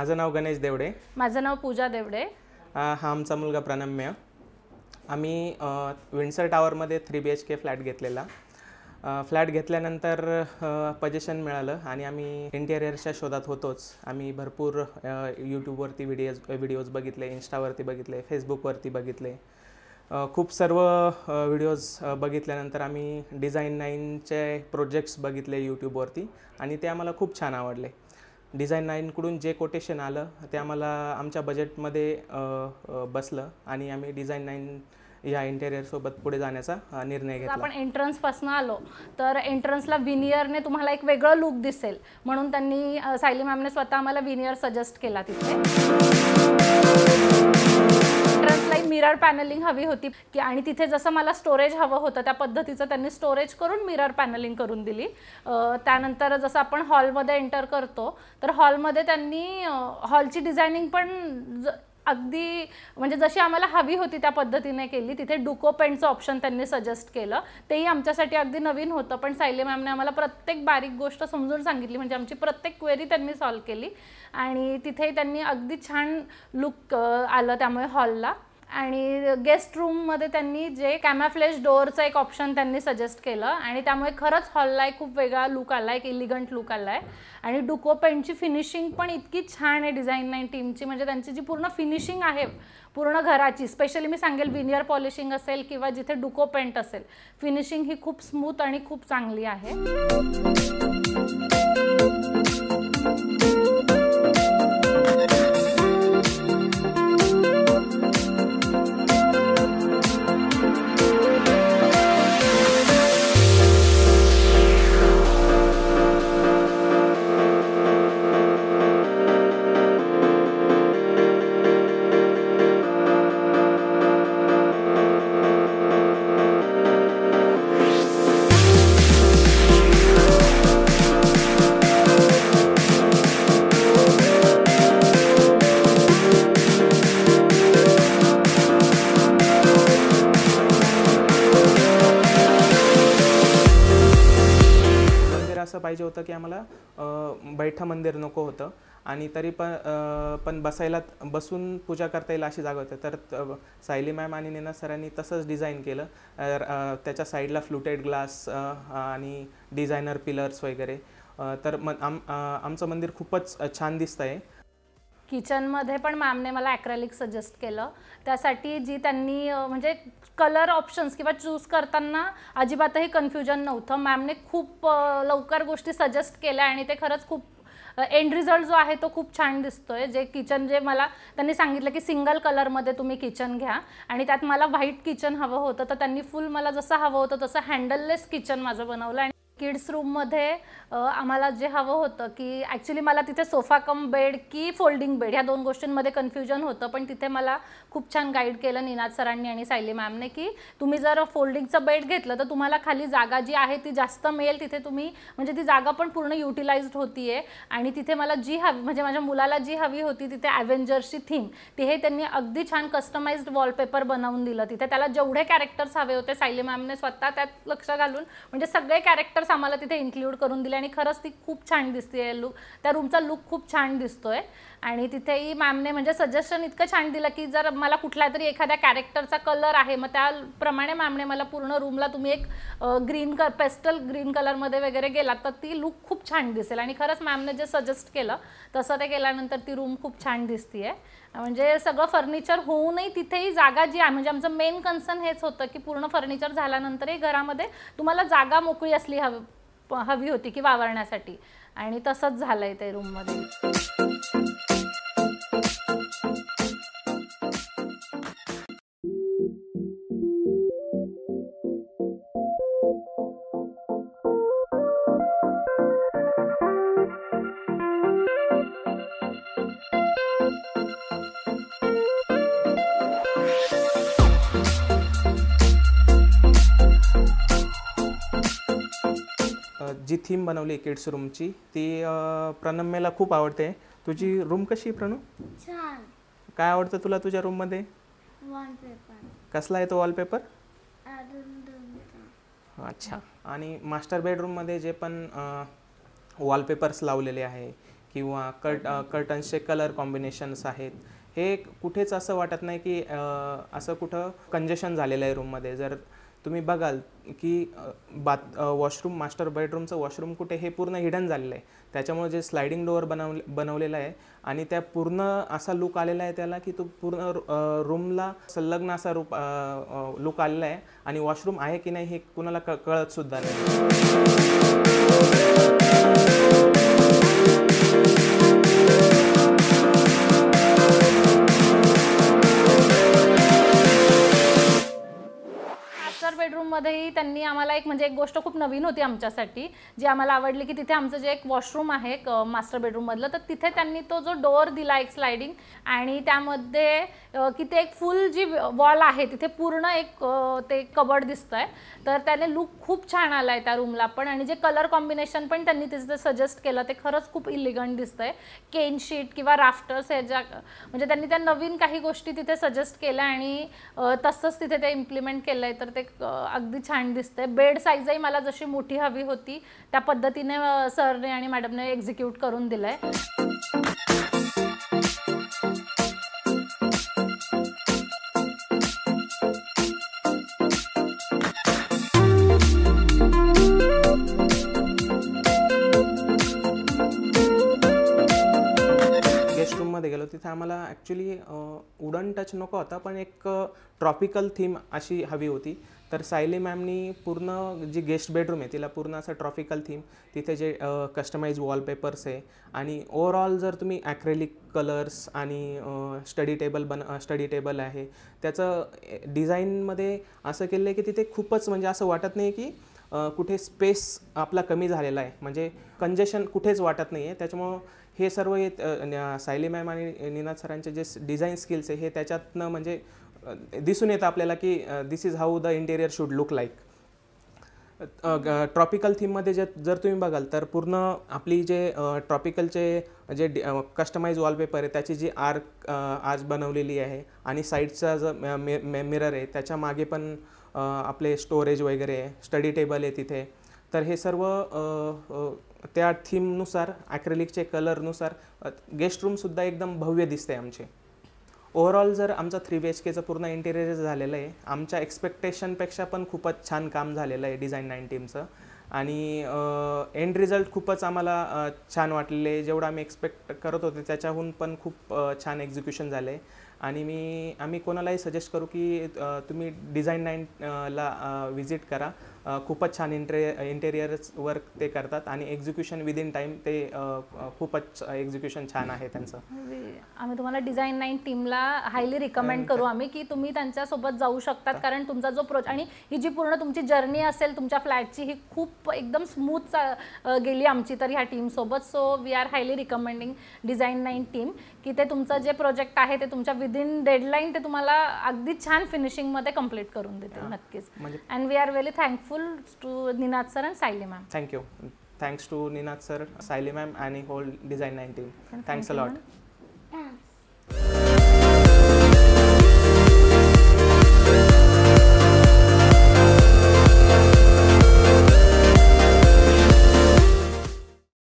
माझं नाव गणेश देवडे. माझं नाव पूजा देवडे. हा आमचा मुलगा प्रणम्य. आम्ही विंडसर टॉवरमध्ये 3 BHK फ्लॅट घेतलेला. फ्लॅट घेतल्यानंतर पोझिशन मिळालं आणि आम्ही इंटेरियरच्या शोधात होतोच. आम्ही भरपूर यूट्यूबवरती व्हिडिओज बघितले, इंस्टावरती बघितले, फेसबुकवरती बघितले. खूप सर्व व्हिडिओज बघितल्यानंतर आम्ही डिझाईन 9चे प्रोजेक्ट्स बघितले यूट्यूबवरती आणि ते आम्हाला खूप छान आवडले. डिझाईन 9कडून जे कोटेशन आलं ते आम्हाला आमच्या बजेटमध्ये बसलं आणि आम्ही डिझाईन 9 या इंटेरियरसोबत पुढे जाण्याचा निर्णय घेतला. आपण एंट्रन्सपासून आलो तर एंट्रन्सला विनियरने तुम्हाला एक वेगळं लुक दिसेल म्हणून त्यांनी सायली मॅमने स्वतः आम्हाला विनियर सजेस्ट केला. तिथे एंट्रन्सला मिरर पॅनलिंग हवी होती की आणि तिथे जसं मला स्टोरेज हवं होतं त्या पद्धतीचं त्यांनी स्टोरेज करून मिरर पॅनलिंग करून दिली. त्यानंतर जसं आपण हॉलमध्ये एंटर करतो तर हॉलमध्ये त्यांनी हॉलची डिझायनिंग पण अगदी म्हणजे जशी आम्हाला हवी होती त्या पद्धतीने केली. तिथे डुको पेंटचं ऑप्शन त्यांनी सजेस्ट केलं. तेही आमच्यासाठी अगदी नवीन होतं पण सायली मॅमने आम्हाला प्रत्येक बारीक गोष्ट समजून सांगितली. म्हणजे आमची प्रत्येक क्वेरी त्यांनी सॉल्व केली आणि तिथे त्यांनी अगदी छान लुक आलं त्यामुळे हॉलला. आणि गेस्ट रूममध्ये त्यांनी जे कॅमॅफ्लेज डोअरचं एक ऑप्शन त्यांनी सजेस्ट केलं आणि त्यामुळे खरंच हॉलला एक खूप वेगळा लुक आला आहे, एक एलिगंट लुक आला आहे. आणि डुको पेंटची फिनिशिंग पण इतकी छान आहे डिझाईन 9 टीमची. म्हणजे त्यांची जी पूर्ण फिनिशिंग आहे पूर्ण घराची, स्पेशली मी सांगेल विनियर पॉलिशिंग असेल किंवा जिथे डुको पेंट असेल, फिनिशिंग ही खूप स्मूथ आणि खूप चांगली आहे. असं पाहिजे होतं की आम्हाला बैठं मंदिर नको होतं आणि तरी पण बसून पूजा करता येईल अशी जागा होती. तर सायली मॅम आणि नीना सरांनी तसंच डिझाईन केलं. त्याच्या साईडला फ्लुटेड ग्लास आणि डिझायनर पिलर्स वगैरे. तर आमचं मंदिर खूपच छान दिसतं आहे. किचनमध्ये पण मॅमने मला ॲक्रेलिक सजेस्ट केलं. त्यासाठी जी त्यांनी म्हणजे कलर ऑप्शन्स किंवा चूज करताना अजिबातही कन्फ्युजन नव्हतं. मॅमने खूप लवकर गोष्टी सजेस्ट केल्या आणि ते खरंच खूप एंड रिझल्ट जो आहे तो खूप छान दिसतोय. जे किचन जे मला त्यांनी सांगितलं की सिंगल कलरमध्ये तुम्ही किचन घ्या आणि त्यात मला व्हाईट किचन हवं होतं तर त्यांनी फुल मला जसं हवं होतं तसं हँडललेस किचन माझं बनवलं. आणि किड्स रूममध्ये आम्हाला जे हवं होतं की ॲक्च्युली मला तिथे सोफा कम बेड की फोल्डिंग बेड ह्या 2 गोष्टींमध्ये कन्फ्युजन होतं पण तिथे मला खूप छान गाईड केलं निनाद सरांनी आणि सायली मॅमने की तुम्ही जर फोल्डिंगचं बेड घेतलं तर तुम्हाला खाली जागा जी आहे ती जास्त मिळेल. तिथे तुम्ही म्हणजे ती जागा पण पूर्ण युटिलाइज्ड होती आहे. आणि तिथे मला जी हवी म्हणजे माझ्या मुलाला जी हवी होती तिथे ॲव्हेंजर्सची थीम हे त्यांनी अगदी छान कस्टमाइज्ड वॉलपेपर बनवून दिलं. तिथे त्याला जेवढे कॅरेक्टर्स हवे होते सायली मॅमने स्वतः त्यात लक्ष घालून म्हणजे सगळे कॅरेक्टर्स आम्हाला तिथे इन्क्लूड करून दिले आणि खरंच ती खूप छान दिसते. त्या रूमचा लुक खूप छान दिसतोय. आणि तिथेही मॅमने म्हणजे सजेशन इतकं छान दिलं की जर मला कुठला तरी एखाद्या कॅरेक्टरचा कलर आहे मग त्याप्रमाणे मॅमने मला पूर्ण रूमला तुम्ही एक पेस्टल ग्रीन कलरमध्ये वगैरे गेलात तर ती लुक खूप छान दिसेल. आणि खरंच मॅमने जे सजेस्ट केलं तसं ते केल्यानंतर ती रूम खूप छान दिसते. म्हणजे सगळं फर्निचर होऊनही तिथेही जागा जी आहे म्हणजे आमचं मेन कन्सर्न हेच होतं की पूर्ण फर्निचर झाल्यानंतरही घरामध्ये तुम्हाला जागा मोकळी असली हवी होती की वावरण्यासाठी आणि तसंच झालंय ते रूममध्ये. जी थीम बनवली किड्स रूमची ती प्रणम्यला खूप आवडते. तुझी रूम कशी आहे प्रणू? छान. काय आवडतं तुला तुझ्या रूममध्ये? वॉलपेपर. कसला आहे तो वॉलपेपर? अरुंधतीचा. अच्छा. आणि मास्टर बेडरूममध्ये जे पण वॉलपेपर्स लावलेले आहे किंवा कर्टन्सचे कलर कॉम्बिनेशन्स आहेत, हे कुठेच असं वाटत नाही की असं कुठं कंजेशन झालेलं आहे रूममध्ये. जर तुम्ही बघाल की वॉशरूम, मास्टर बेडरूमचं वॉशरूम कुठे, हे पूर्ण हिडन झालेलं आहे. त्याच्यामुळे जे स्लायडिंग डोअर बनवलेलं आहे आणि त्या पूर्ण असा लुक आलेला आहे त्याला की तो पूर्ण रूमला संलग्न असा लुक आलेला आहे. आणि वॉशरूम आहे की नाही हे कुणाला कळतसुद्धा नाही. मास्टर बेडरूममध्येही त्यांनी आम्हाला एक गोष्ट खूप नवीन होती आमच्यासाठी, जी आम्हाला आवडली, की तिथे आमचं जे एक वॉशरूम आहे मास्टर बेडरूममधलं, तर तिथे त्यांनी तो जो डोअर दिला एक स्लायडिंग, आणि त्यामध्ये की ते एक फुल जी वॉल आहे तिथे पूर्ण एक ते कबर्ड दिसतंय. तर त्याने लुक खूप छान आला आहे त्या रूमला पण. आणि जे कलर कॉम्बिनेशन पण त्यांनी तिथे सजेस्ट केलं ते खरंच खूप इलिगंट दिसतंय. केन शीट किंवा राफ्टर्स ह्याच्या म्हणजे त्यांनी त्या नवीन काही गोष्टी तिथे सजेस्ट केल्या आणि तसंच तिथे ते इम्प्लिमेंट केलं आहे. तर ते अगदी छान दिसतंय. बेड साईजही मला जशी मोठी हवी होती त्या पद्धतीने सरने आणि मॅडमने एक्झिक्यूट करून दिलंय. गेस्ट रूममध्ये गेलो तिथे आम्हाला ॲक्च्युली वुडन टच नको होता, पण एक ट्रॉपिकल थीम अशी हवी होती. तर सायली मॅमनी पूर्ण जी गेस्ट बेडरूम आहे तिला पूर्ण असं ट्रॉपिकल थीम, तिथे जे कस्टमाइज वॉलपेपर्स आहे आणि ओव्हरऑल जर तुम्ही ॲक्रेलिक कलर्स आणि स्टडी टेबल आहे त्याचं डिझाईनमध्ये असं केलं आहे की तिथे खूपच म्हणजे असं वाटत नाही की कुठे स्पेस आपला कमी झालेला आहे, म्हणजे कंजेशन कुठेच वाटत नाही आहे. त्याच्यामुळं हे सर्व सायली मॅम आणि निनाद सरांचे जे डिझाईन स्किल्स आहे हे त्याच्यातनं म्हणजे दिसून येतं आपल्याला की this is how the interior should look like. Tropical थीममध्ये जर तुम्ही बघाल तर पूर्ण आपली जे ट्रॉपिकलचे जे कस्टमाइज वॉलपेपर आहे त्याची जी आर्च बनवलेली आहे आणि साईडचा जो मिरर आहे त्याच्या मागे पण आपले स्टोरेज वगैरे आहे, स्टडी टेबल आहे तिथे. तर हे सर्व त्या थीमनुसार ॲक्रेलिकचे कलरनुसार गेस्ट रूमसुद्धा एकदम भव्य दिसते आमचे. ओव्हरऑल जर आमचं 3 BHKचं पूर्ण इंटेरियर झालेलं आहे, आमच्या एक्सपेक्टेशनपेक्षा पण खूपच छान काम झालेलं आहे डिझाईन 9 टीमचं. आणि एंड रिझल्ट खूपच आम्हाला छान वाटलेले आहे. जेवढं आम्ही एक्सपेक्ट करत होते त्याच्याहून पण खूप छान एक्झिक्युशन झालं आहे. आणि आम्ही कोणालाही सजेस्ट करू की तुम्ही डिझाईन 9ला व्हिजिट करा. खूपच छान इंटेरियर्स वर्क ते करतात आणि एक्झिक्युशन विदिन टाईम ते खूपच एक्झिक्युशन छान आहे त्यांचं. आम्ही तुम्हाला डिझाईन 9 टीमला हायली रिकमेंड करू आम्ही की तुम्ही त्यांच्यासोबत जाऊ शकतात, कारण तुमचा जो आणि ही जी पूर्ण तुमची जर्नी असेल तुमच्या फ्लॅटची ही खूप एकदम स्मूथ गेली आमची तर ह्या टीमसोबत. So we are highly recommending design 9 team की ते तुमचं जे प्रोजेक्ट आहे ते तुमच्या विदिन डेडलाईन ते तुम्हाला अगदी छान फिनिशिंगमध्ये कंप्लीट करून देतील नक्कीच. And we are very thankful to Ninad sir and Sayali ma'am. Thank you. Thanks to Ninad sir, Saili ma'am and whole Design 9 team. Thanks a lot.